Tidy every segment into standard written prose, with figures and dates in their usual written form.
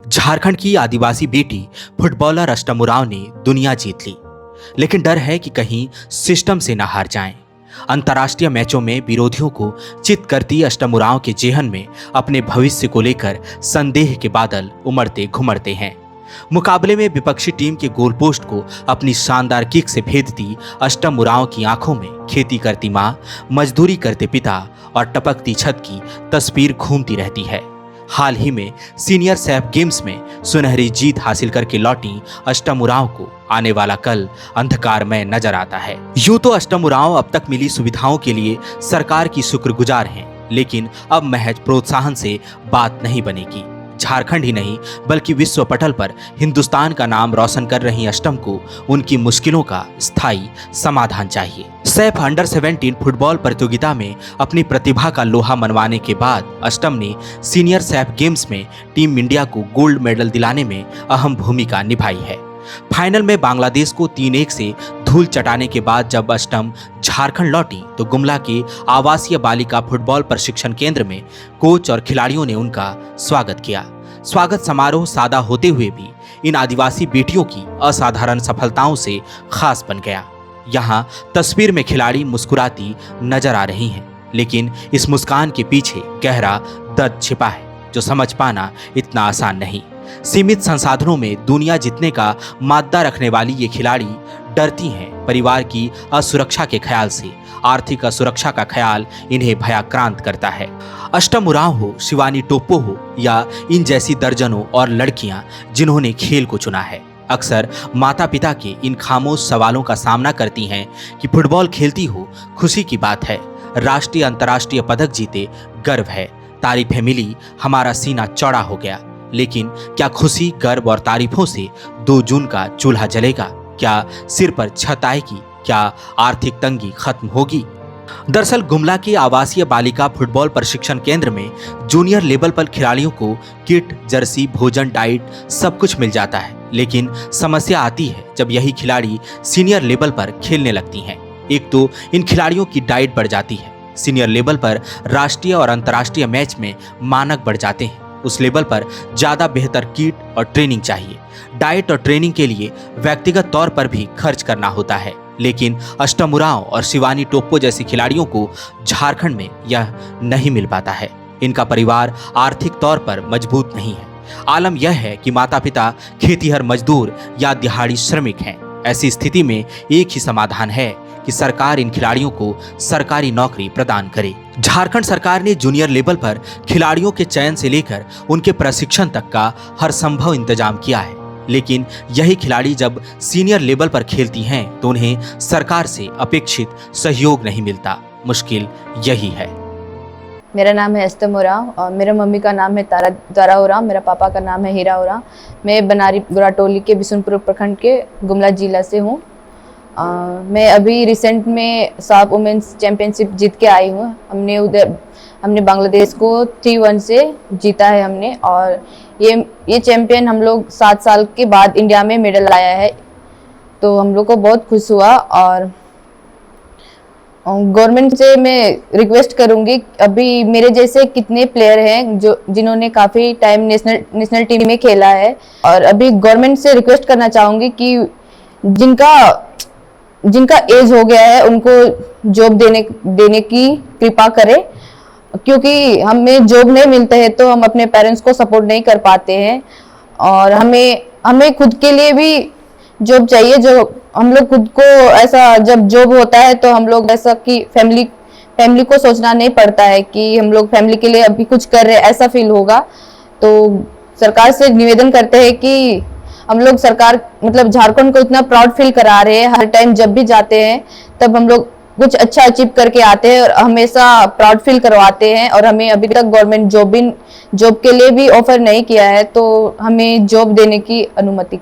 झारखंड की आदिवासी बेटी फुटबॉलर अष्टम उरांव ने दुनिया जीत ली, लेकिन डर है कि कहीं सिस्टम से ना हार जाएं। अंतर्राष्ट्रीय मैचों में विरोधियों को चित करती अष्टम उरांव के जेहन में अपने भविष्य को लेकर संदेह के बादल उमड़ते घुमड़ते हैं। मुकाबले में विपक्षी टीम के गोल पोस्ट को अपनी शानदार किक से भेदती अष्टम उरांव की आंखों में खेती करती मां, मजदूरी करते पिता और टपकती छत की तस्वीर घूमती रहती है। हाल ही में सीनियर सैफ गेम्स में सुनहरी जीत हासिल करके लौटी अष्टम उरांव को आने वाला कल अंधकारमय नजर आता है। यूं तो अष्टम उरांव अब तक मिली सुविधाओं के लिए सरकार की शुक्रगुजार हैं, लेकिन अब महज प्रोत्साहन से बात नहीं बनेगी। झारखंड ही नहीं बल्कि विश्व पटल पर हिंदुस्तान का नाम रोशन कर रही अष्टम को उनकी मुश्किलों का स्थायी समाधान चाहिए। सैफ अंडर 17 फुटबॉल प्रतियोगिता में अपनी प्रतिभा का लोहा मनवाने के बाद अष्टम ने सीनियर सैफ गेम्स में टीम इंडिया को गोल्ड मेडल दिलाने में अहम भूमिका निभाई है। फाइनल में बांग्लादेश को 3-1 से धूल चटाने के बाद जब अष्टम झारखंड लौटी तो गुमला के आवासीय बालिका फुटबॉल प्रशिक्षण केंद्र में कोच और खिलाड़ियों ने उनका स्वागत किया। स्वागत समारोह सादा होते हुए भी इन आदिवासी बेटियों की असाधारण सफलताओं से खास बन गया। यहाँ तस्वीर में खिलाड़ी मुस्कुराती नजर आ रही हैं, लेकिन इस मुस्कान के पीछे गहरा दर्द छिपा है जो समझ पाना इतना आसान नहीं। सीमित संसाधनों में दुनिया जीतने का माद्दा रखने वाली ये खिलाड़ी डरती हैं परिवार की असुरक्षा के ख्याल से। आर्थिक असुरक्षा का ख्याल इन्हें भयाक्रांत करता है। अष्टम उरांव हो, शिवानी टोप्पो हो या इन जैसी दर्जनों और लड़कियां जिन्होंने खेल को चुना है, अक्सर माता पिता के इन खामोश सवालों का सामना करती हैं कि फुटबॉल खेलती हो खुशी की बात है, राष्ट्रीय अंतर्राष्ट्रीय पदक जीते गर्व है, तारीफें मिली हमारा सीना चौड़ा हो गया। लेकिन क्या खुशी, गर्व और तारीफों से 2 जून का चूल्हा जलेगा? क्या सिर पर छत आएगी? क्या आर्थिक तंगी खत्म होगी? दरअसल गुमला के आवासीय बालिका फुटबॉल प्रशिक्षण केंद्र में जूनियर लेवल पर खिलाड़ियों को किट, जर्सी, भोजन, डाइट सब कुछ मिल जाता है, लेकिन समस्या आती है जब यही खिलाड़ी सीनियर लेवल पर खेलने लगती हैं। एक तो इन खिलाड़ियों की डाइट बढ़ जाती है। सीनियर लेवल पर राष्ट्रीय और अंतर्राष्ट्रीय मैच में मानक बढ़ जाते हैं। उस लेवल पर ज़्यादा बेहतर किट और ट्रेनिंग चाहिए। डाइट और ट्रेनिंग के लिए व्यक्तिगत तौर पर भी खर्च करना होता है, लेकिन अष्टम उरांव और शिवानी टोप्पो जैसी खिलाड़ियों को झारखंड में यह नहीं मिल पाता है। इनका परिवार आर्थिक तौर पर मजबूत नहीं है। आलम यह है कि माता पिता खेतीहर मजदूर या दिहाड़ी श्रमिक हैं। ऐसी स्थिति में एक ही समाधान है कि सरकार इन खिलाड़ियों को सरकारी नौकरी प्रदान करे। झारखंड सरकार ने जूनियर लेवल पर खिलाड़ियों के चयन से लेकर उनके प्रशिक्षण तक का हर संभव इंतजाम किया है, लेकिन यही खिलाड़ी जब सीनियर लेवल पर खेलती हैं तो उन्हें सरकार से अपेक्षित सहयोग नहीं मिलता। मुश्किल यही है। मेरा नाम है अष्टम उरांव और मेरे मम्मी का नाम है तारा उरांव, मेरा पापा का नाम है हीरा उरांव। मैं बनारी गुराटोली के बिशुनपुर प्रखंड के गुमला जिला से हूँ। मैं अभी रिसेंट में साफ वुमेन्स चैम्पियनशिप जीत के आई हूँ। हमने बांग्लादेश को 3-1 से जीता है हमने, और ये चैम्पियन हम लोग 7 साल के बाद इंडिया में मेडल लाया है, तो हम लोग को बहुत खुश हुआ। और गवर्नमेंट से मैं रिक्वेस्ट करूंगी, अभी मेरे जैसे कितने प्लेयर हैं जिन्होंने काफ़ी टाइम नेशनल टीम में खेला है, और अभी गवर्नमेंट से रिक्वेस्ट करना चाहूँगी कि जिनका एज हो गया है उनको जॉब देने की कृपा करें, क्योंकि हमें जॉब नहीं मिलता है तो हम अपने पेरेंट्स को सपोर्ट नहीं कर पाते हैं। और हमें खुद के लिए भी जॉब चाहिए, जो हम लोग खुद को ऐसा, जब जॉब होता है तो हम लोग ऐसा कि फैमिली को सोचना नहीं पड़ता है कि हम लोग फैमिली के लिए अभी कुछ कर रहे हैं, ऐसा फील होगा। तो सरकार से निवेदन करते हैं कि हम लोग सरकार मतलब झारखंड को इतना प्राउड फील करा रहे हैं, हर टाइम जब भी जाते हैं तब हम लोग कुछ अच्छा अचीव करके आते हैं और हमेशा प्राउड फील करवाते हैं। और हमें अभी तक गवर्नमेंट जॉब के लिए भी ऑफर नहीं किया है, तो हमें जॉब देने की अनुमति,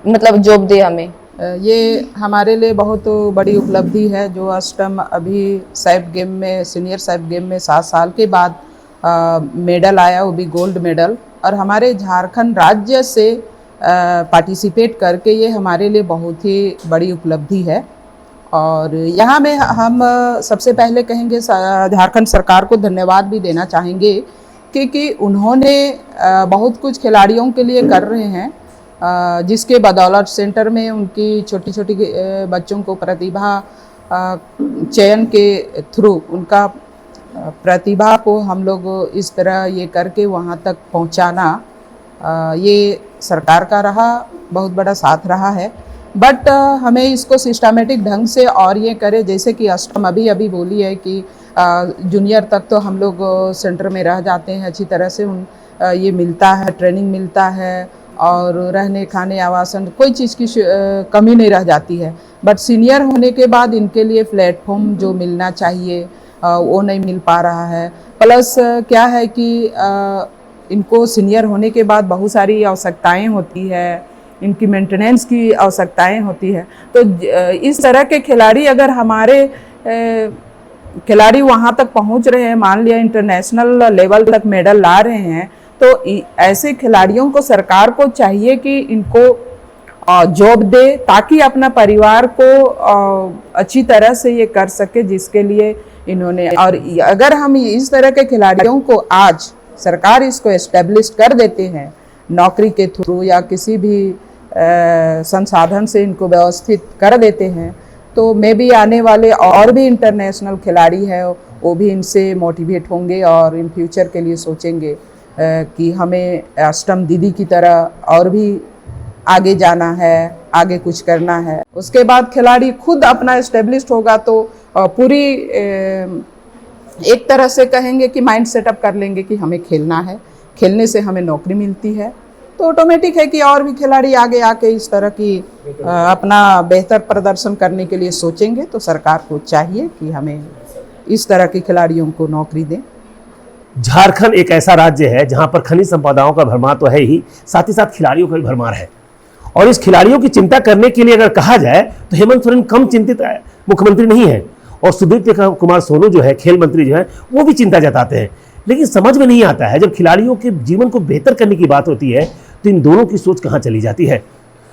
मतलब जॉब दे हमें। ये हमारे लिए बहुत बड़ी उपलब्धि है जो अष्टम अभी सैफ गेम में, सीनियर सैफ गेम में 7 साल के बाद मेडल आया, वो भी गोल्ड मेडल। और हमारे झारखंड राज्य से पार्टिसिपेट करके ये हमारे लिए बहुत ही बड़ी उपलब्धि है। और यहाँ में हम सबसे पहले कहेंगे झारखंड सरकार को धन्यवाद भी देना चाहेंगे क्योंकि उन्होंने बहुत कुछ खिलाड़ियों के लिए कर रहे हैं, जिसके बदौलत सेंटर में उनकी छोटी छोटी बच्चों को प्रतिभा चयन के थ्रू उनका प्रतिभा को हम लोग इस तरह ये करके वहाँ तक पहुँचाना, ये सरकार का रहा बहुत बड़ा साथ रहा है। बट हमें इसको सिस्टमेटिक ढंग से और ये करें, जैसे कि अष्टम अभी बोली है कि जूनियर तक तो हम लोग सेंटर में रह जाते हैं, अच्छी तरह से ये मिलता है, ट्रेनिंग मिलता है और रहने खाने आवासन कोई चीज़ की कमी नहीं रह जाती है। बट सीनियर होने के बाद इनके लिए प्लेटफॉर्म जो मिलना चाहिए वो नहीं मिल पा रहा है। प्लस क्या है कि इनको सीनियर होने के बाद बहुत सारी आवश्यकताएं होती है, इनकी मेंटेनेंस की आवश्यकताएं होती है। तो इस तरह के खिलाड़ी अगर हमारे खिलाड़ी वहाँ तक पहुँच रहे हैं, मान लिया इंटरनेशनल लेवल तक मेडल ला रहे हैं, तो ऐसे खिलाड़ियों को सरकार को चाहिए कि इनको जॉब दे ताकि अपना परिवार को अच्छी तरह से ये कर सके जिसके लिए इन्होंने। और अगर हम इस तरह के खिलाड़ियों को आज सरकार इसको एस्टेब्लिश कर देते हैं नौकरी के थ्रू या किसी भी संसाधन से इनको व्यवस्थित कर देते हैं, तो मे भी आने वाले और भी इंटरनेशनल खिलाड़ी हैं वो भी इनसे मोटिवेट होंगे और इन फ्यूचर के लिए सोचेंगे कि हमें अष्टम दीदी की तरह और भी आगे जाना है, आगे कुछ करना है। उसके बाद खिलाड़ी खुद अपना एस्टेब्लिश्ड होगा तो पूरी एक तरह से कहेंगे कि माइंड सेटअप कर लेंगे कि हमें खेलना है, खेलने से हमें नौकरी मिलती है, तो ऑटोमेटिक है कि और भी खिलाड़ी आगे आके इस तरह की अपना बेहतर प्रदर्शन करने के लिए सोचेंगे। तो सरकार को चाहिए कि हमें इस तरह के खिलाड़ियों को नौकरी दें। झारखंड एक ऐसा राज्य है जहां पर खनिज संपदाओं का भरमार तो है ही, साथ ही साथ खिलाड़ियों का भी भरमार है। और इस खिलाड़ियों की चिंता करने के लिए अगर कहा जाए तो हेमंत सोरेन कम चिंतित मुख्यमंत्री नहीं है, और सुदीप्त कुमार सोनू जो है खेल मंत्री जो है वो भी चिंता जताते हैं। लेकिन समझ में नहीं आता है, जब खिलाड़ियों के जीवन को बेहतर करने की बात होती है तो इन दोनों की सोच कहाँ चली जाती है।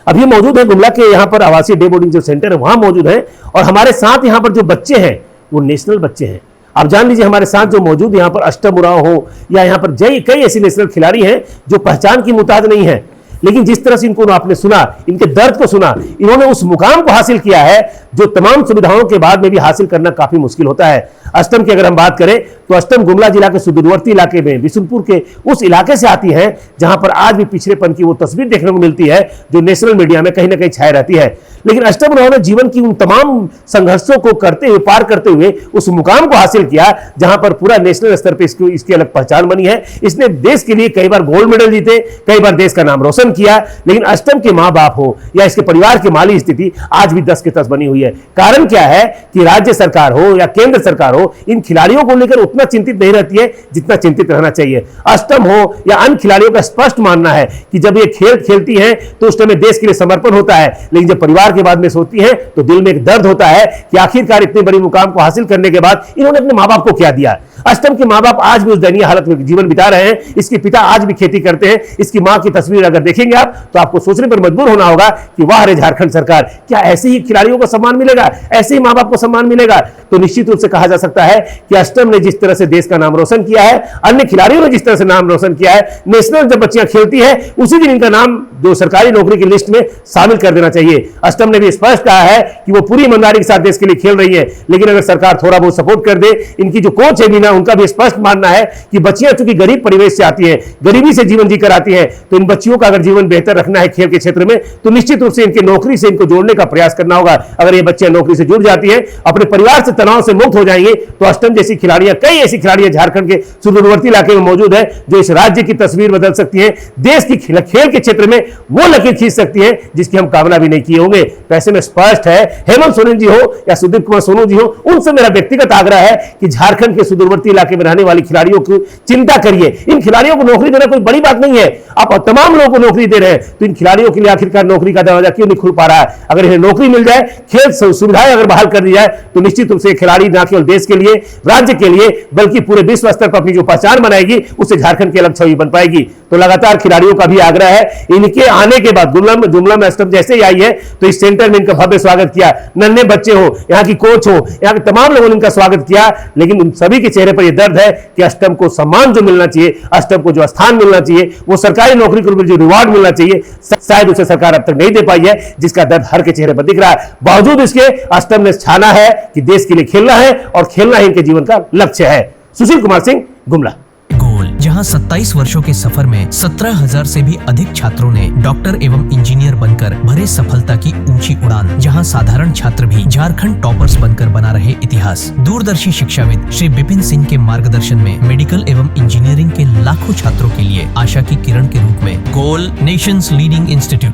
अब ये मौजूद है गुमला के यहाँ पर आवासीय डे बोर्डिंग जो सेंटर है वहाँ मौजूद है, और हमारे साथ यहाँ पर जो बच्चे हैं वो नेशनल बच्चे हैं। आप जान लीजिए हमारे साथ जो मौजूद यहाँ पर अष्टम उरांव हो या यहाँ पर कई ऐसे नेशनल खिलाड़ी हैं जो पहचान की मुताज नहीं है, लेकिन जिस तरह से इनको आपने सुना, इनके दर्द को सुना, इन्होंने उस मुकाम को हासिल किया है जो तमाम सुविधाओं के बाद में भी हासिल करना काफी मुश्किल होता है। अष्टम की अगर हम बात करें तो अष्टम गुमला जिला के सुदूरवर्ती इलाके में बिशुनपुर के उस इलाके से आती है जहां पर आज भी पिछड़ेपन की वो तस्वीर देखने को मिलती है जो नेशनल मीडिया में कहीं ना कहीं छाई रहती है। लेकिन अष्टम उन्होंने जीवन की उन तमाम संघर्षों को करते हुए पार करते हुए उस मुकाम को हासिल किया जहां पर पूरा नेशनल स्तर पर इसकी अलग पहचान बनी है। इसने देश के लिए कई बार गोल्ड मेडल जीते, कई बार देश का नाम रोशन किया। लेकिन अष्टम के माँ बाप हो या इसके परिवार की माली स्थिति आज भी 10 के 10 बनी हुई है। कारण क्या है कि राज्य सरकार हो या केंद्र सरकार हो इन खिलाड़ियों को लेकर उतना चिंतित नहीं रहती है जितना चिंतित रहना चाहिए। अष्टम हो या अन्य खिलाड़ियों का स्पष्ट मानना है कि जब ये खेल खेलती हैं तो उस समय देश के लिए समर्पण होता है, लेकिन जब परिवार के बाद में सोचती हैं तो दिल में एक दर्द होता है कि आखिरकार इतनी बड़ी मुकाम को हासिल करने के बाद इन्होंने अपने माँ बाप को क्या दिया। अष्टम के माँ बाप आज भी उस दयनीय हालत में जीवन बिता रहे हैं। इसके पिता आज भी खेती करते हैं। इसकी माँ की तस्वीर अगर देखेंगे आप तो आपको सोचने पर मजबूर होना होगा कि वाह रे झारखंड सरकार, क्या ऐसे ही खिलाड़ियों को सम्मान मिलेगा, ऐसे ही माँ बाप को सम्मान मिलेगा। तो निश्चित रूप से कहा जा सकता है कि अष्टम ने जिस तरह से देश का नाम रोशन किया है, अन्य खिलाड़ियों ने जिस तरह से नाम रोशन किया है, नेशनल जब बच्चियां खेलती है उसी दिन इनका नाम जो सरकारी नौकरी की लिस्ट में शामिल कर देना चाहिए। अष्टम ने भी स्पष्ट कहा है कि वो पूरी ईमानदारी के साथ देश के लिए खेल रही है, लेकिन अगर सरकार थोड़ा बहुत सपोर्ट कर दे, इनकी जो कोच है मीना, उनका भी स्पष्ट मानना है कि बच्चियां चूंकि गरीब परिवेश से आती हैं, गरीबी से जीवन जीकर आती हैं, तो इन बच्चियों का अगर जीवन बेहतर रखना है खेल के क्षेत्र में तो निश्चित रूप से इनकी नौकरी से इनको जोड़ने का प्रयास करना होगा। अगर ये बच्चियां नौकरी से जुड़ जाती हैं, अपने परिवार से तनाव से मुक्त हो जाएंगे, तो अष्टम जैसी खिलाड़ियां, कई ऐसी खिलाड़ियां झारखंड के सुदूरवर्ती इलाके में मौजूद है जो इस राज्य की तस्वीर बदल सकती है, देश की खेल के क्षेत्र में वो लकीर खींच सकती है जिसकी हम कामना भी नहीं किए होंगे। तो ऐसे में स्पष्ट है, हेमंत सोरेन जी हो या सुदीप कुमार सोनू जी हो, उनसे मेरा व्यक्तिगत आग्रह है कि झारखंड के सुदूरवर्ती इलाके में रहने वाली खिलाड़ियों की चिंता करिए। इन खिलाड़ियों को नौकरी देना कोई बड़ी बात नहीं है, आप तमाम लोगों को नौकरी दे रहे हैं, तो इन खिलाड़ियों के लिए आखिरकार नौकरी का दरवाजा क्यों नहीं खुल पा रहा है। अगर इन्हें नौकरी मिल जाए, खेल सुविधाएं अगर बहाल कर दी जाए, तो निश्चित रूप से खिलाड़ी न केवल देश के लिए, राज्य के लिए, बल्कि पूरे विश्व स्तर पर अपनी जो पहचान बनाएगी उससे झारखंड की अलग छवि बन पाएगी। तो लगातार खिलाड़ियों का भी आग्रह है, इनके आने के बाद जुमला अष्टम जैसे ही आई है तो इस सेंटर में इनका भव्य स्वागत किया। नन्हे बच्चे हो, यहाँ की कोच हो, यहाँ के तमाम लोगों ने इनका स्वागत किया, लेकिन उन सभी के चेहरे पर यह दर्द है कि अष्टम को सम्मान जो मिलना चाहिए, अष्टम को जो स्थान मिलना चाहिए, वो सरकारी नौकरी को जो रिवार्ड मिलना चाहिए, शायद उसे सरकार अब तक नहीं दे पाई है, जिसका दर्द हर के चेहरे पर दिख रहा है। बावजूद इसके अष्टम ने ठाना है कि देश के लिए खेलना है और खेलना ही इनके जीवन का लक्ष्य है। सुशील कुमार सिंह, गुमला। गोल, जहां 27 वर्षों के सफर में 17,000 से भी अधिक छात्रों ने डॉक्टर एवं इंजीनियर बनकर भरे सफलता की ऊंची उड़ान, जहां साधारण छात्र भी झारखंड टॉपर्स बनकर बना रहे इतिहास। दूरदर्शी शिक्षाविद श्री विपिन सिंह के मार्गदर्शन में मेडिकल एवं इंजीनियरिंग के लाखों छात्रों के लिए आशा की किरण के रूप में गोल, nations leading institute.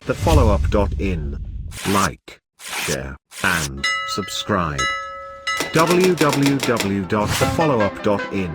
thefollowup.in. Like, share, and subscribe. www.thefollowup.in